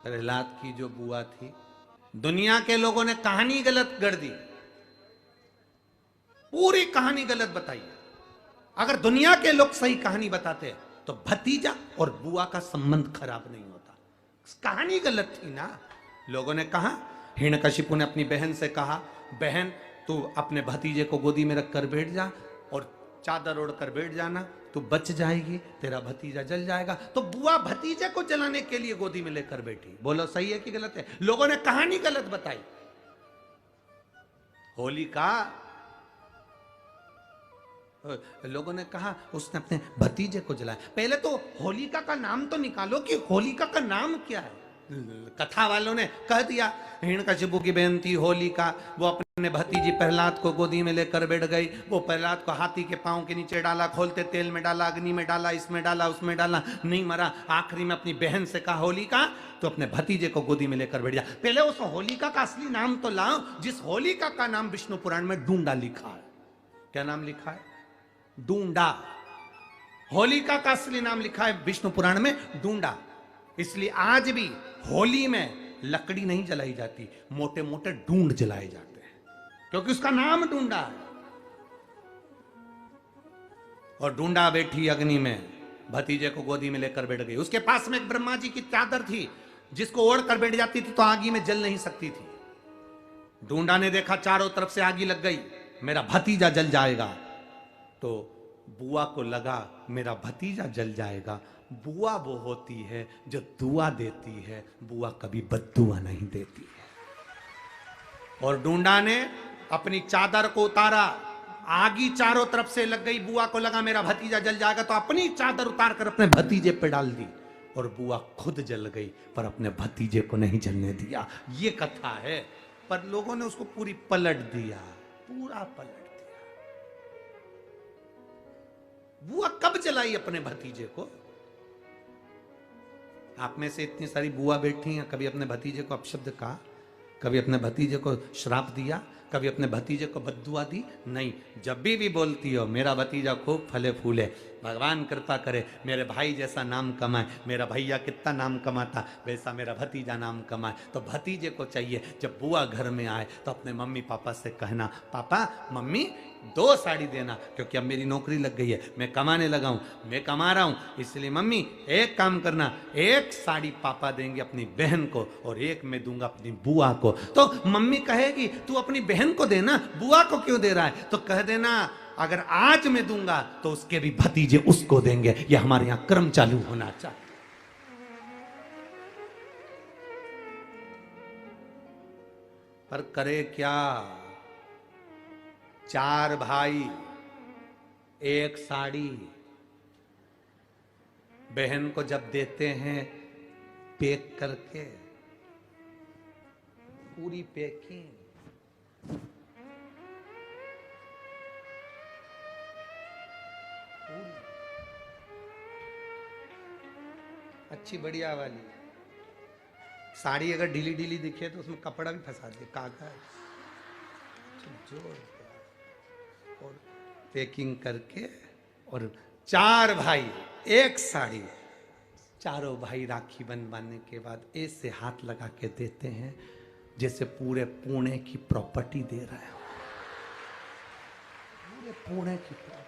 प्रहलाद की जो बुआ थी, दुनिया के लोगों ने कहानी गलत गढ़ दी, पूरी कहानी गलत बताई। अगर दुनिया के लोग सही कहानी बताते तो भतीजा और बुआ का संबंध खराब नहीं होता। कहानी गलत थी ना। लोगों ने कहा, हिरण्यकशिपु ने अपनी बहन से कहा, बहन तू अपने भतीजे को गोदी में रखकर बैठ जा और चादर ओढ़कर बैठ जाना, तू बच जाएगी, तेरा भतीजा जल जाएगा। तो बुआ भतीजे को जलाने के लिए गोदी में लेकर बैठी। बोलो सही है कि गलत है? लोगों ने कहानी गलत बताई। होलिका, लोगों ने कहा उसने अपने भतीजे को जलाया। पहले तो होलिका का नाम तो निकालो कि होलिका का नाम क्या है। कथा वालों ने कह दिया हिरण्यकशिपु की बहन थी होलिका, वो अपने भतीजी प्रहलाद को गोदी में लेकर बैठ गई। वो प्रहलाद को हाथी के पांव के नीचे डाला, खोलते तेल में डाला, अग्नि में डाला, इसमें डाला, उसमें डाला, नहीं मरा। आखिरी में अपनी बहन से कहा होलिका तो अपने भतीजे को गोदी में लेकर बैठ जा। पहले उस होलिका का असली नाम तो लाओ, जिस होलिका का नाम विष्णु पुराण में डूंडा लिखा है। क्या नाम लिखा है? डूंडा। होलिका का असली नाम लिखा है विष्णु पुराण में डूंडा। इसलिए आज भी होली में लकड़ी नहीं जलाई जाती, मोटे मोटे डूंड जलाए जाते हैं, क्योंकि उसका नाम डूंडा है। और डूंडा बैठी अग्नि में, भतीजे को गोदी में लेकर बैठ गई। उसके पास में एक ब्रह्मा जी की चादर थी, जिसको ओढ़ कर बैठ जाती थी तो आगी में जल नहीं सकती थी। डूंडा ने देखा चारों तरफ से आगी लग गई, मेरा भतीजा जल जाएगा। तो बुआ को लगा मेरा भतीजा जल जाएगा। बुआ वो होती है जो दुआ देती है, बुआ कभी बद्दुआ नहीं देती है। और डूंडा ने अपनी चादर को उतारा, आगी चारों तरफ से लग गई। बुआ को लगा मेरा भतीजा जल जाएगा, तो अपनी चादर उतार कर अपने भतीजे पे डाल दी और बुआ खुद जल गई, पर अपने भतीजे को नहीं जलने दिया। ये कथा है, पर लोगों ने उसको पूरी पलट दिया, पूरा पलट दिया। बुआ कब जलाई अपने भतीजे को? आप में से इतनी सारी बुआ बैठी हैं, कभी अपने भतीजे को अपशब्द कहा? कभी अपने भतीजे को श्राप दिया? कभी अपने भतीजे को बद्दुआ दी? नहीं। जब भी बोलती हो मेरा भतीजा खूब फले फूले, भगवान कृपा करे मेरे भाई जैसा नाम कमाए, मेरा भैया कितना नाम कमाता वैसा मेरा भतीजा नाम कमाए, तो भतीजे को चाहिए जब बुआ घर में आए तो अपने मम्मी पापा से कहना, पापा मम्मी 2 साड़ी देना, क्योंकि अब मेरी नौकरी लग गई है, मैं कमाने लगा हूं, मैं कमा रहा हूं, इसलिए मम्मी एक काम करना, 1 साड़ी पापा देंगे अपनी बहन को और 1 मैं दूंगा अपनी बुआ को। तो मम्मी कहेगी तू अपनी बहन को देना, बुआ को क्यों दे रहा है? तो कह देना अगर आज मैं दूंगा तो उसके भी भतीजे उसको देंगे। ये हमारे यहां क्रम चालू होना चाहिए। पर करे क्या, 4 भाई 1 साड़ी। बहन को जब देते हैं पैक करके, पूरी पैकिंग, अच्छी बढ़िया वाली साड़ी। अगर ढीली ढीली दिखे तो उसमें कपड़ा भी फंसा दे, कागज जोड़ और पैकिंग करके। और 4 भाई 1 साड़ी, चारों भाई राखी बनवाने के बाद ऐसे हाथ लगा के देते हैं जैसे पूरे पुणे की प्रॉपर्टी दे रहे हो, पूरे पुणे की प्रॉपर्टी।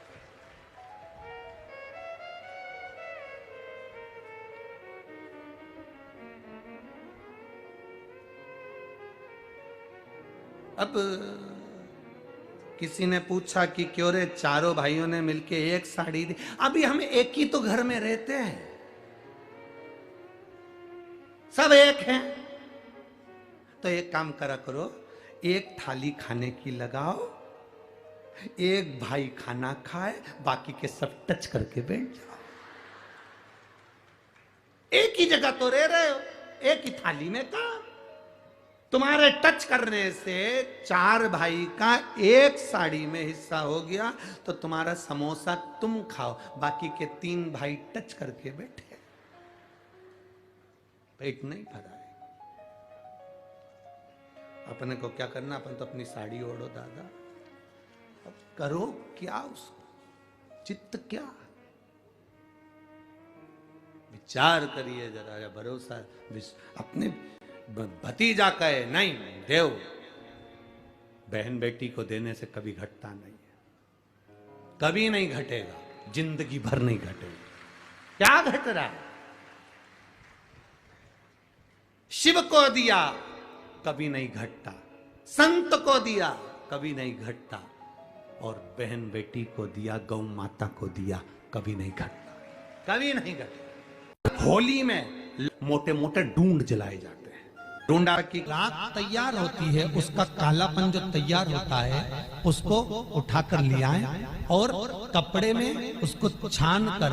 अब किसी ने पूछा कि क्यों रे चारों भाइयों ने मिलके 1 साड़ी दी? अभी हम एक ही तो घर में रहते हैं, सब एक हैं। तो एक काम करा करो, 1 थाली खाने की लगाओ, 1 भाई खाना खाए, बाकी के सब टच करके बैठ जाओ। एक ही जगह तो रह रहे हो, एक ही थाली में काम। तुम्हारे टच करने से 4 भाई का 1 साड़ी में हिस्सा हो गया, तो तुम्हारा समोसा तुम खाओ, बाकी के 3 भाई टच करके बैठे, पेट नहीं भरा है। अपने को क्या करना, अपन तो अपनी साड़ी ओढ़ो दादा, अब करो क्या उसको, चित्त क्या विचार करिए जरा, भरोसा अपने भतीजा कहे नहीं देव, बहन बेटी को देने से कभी घटता नहीं है, कभी नहीं घटेगा, जिंदगी भर नहीं घटेगा। क्या घट रहा है? शिव को दिया कभी नहीं घटता, संत को दिया कभी नहीं घटता, और बहन बेटी को दिया, गौ माता को दिया, कभी नहीं घटता, कभी नहीं घटता। होली में मोटे मोटे डूंड जलाए जाते हैं, डूंडा की राख तैयार होती है, उसका कालापन जो तैयार होता है उसको उठाकर ले आए और कपड़े में उसको छान कर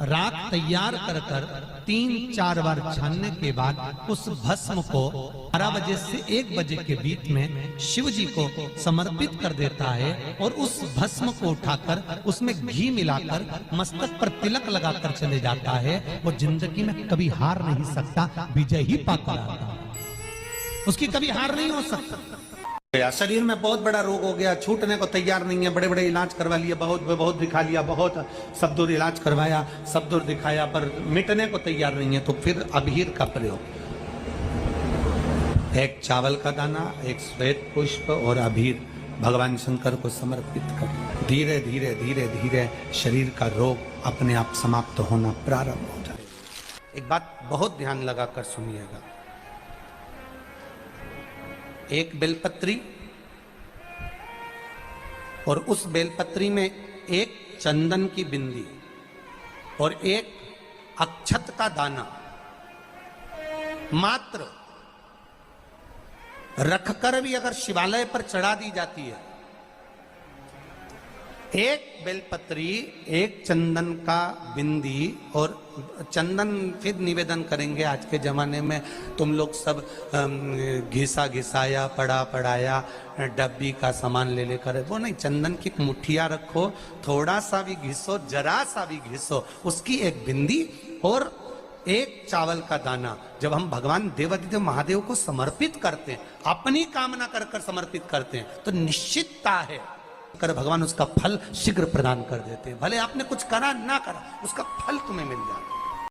राख तैयार कर कर 3-4 बार छानने के बाद उस भस्म को 12 बजे से 1 बजे के बीच में शिव जी को समर्पित कर देता है और उस भस्म को उठाकर उसमें घी मिलाकर मस्तक पर तिलक लगाकर चले जाता है। वो जिंदगी में कभी हार नहीं सकता, विजय ही पाकर आता है, उसकी कभी हार नहीं हो सकता। शरीर में बहुत बड़ा रोग हो गया, छूटने को तैयार नहीं है, बड़े बड़े इलाज करवा लिया, बहुत दिखा लिया, बहुत सब दूर इलाज करवाया, सब दूर दिखाया, पर मिटने को तैयार नहीं है। तो फिर अबीर का प्रयोग, एक चावल का दाना, एक श्वेत पुष्प और अबीर भगवान शंकर को समर्पित कर धीरे धीरे धीरे धीरे शरीर का रोग अपने आप समाप्त होना प्रारंभ हो जाए। एक बात बहुत ध्यान लगाकर सुनिएगा, एक बेलपत्री और उस बेलपत्री में एक चंदन की बिंदी और एक अक्षत का दाना मात्र रखकर भी अगर शिवालय पर चढ़ा दी जाती है, एक बेलपत्री, एक चंदन का बिंदी, और चंदन फिर निवेदन करेंगे। आज के जमाने में तुम लोग सब घिसा घिसाया, पड़ा पड़ाया, डब्बी का सामान ले लेकर, वो नहीं, चंदन की मुठिया रखो, थोड़ा सा भी घिसो, जरा सा भी घिसो, उसकी एक बिंदी और एक चावल का दाना जब हम भगवान देवाधिदेव महादेव को समर्पित करते हैं, अपनी कामना कर कर समर्पित करते हैं, तो निश्चितता है कर भगवान उसका फल शीघ्र प्रदान कर देते हैं। भले आपने कुछ करा ना करा, उसका फल तुम्हें मिल जाता है।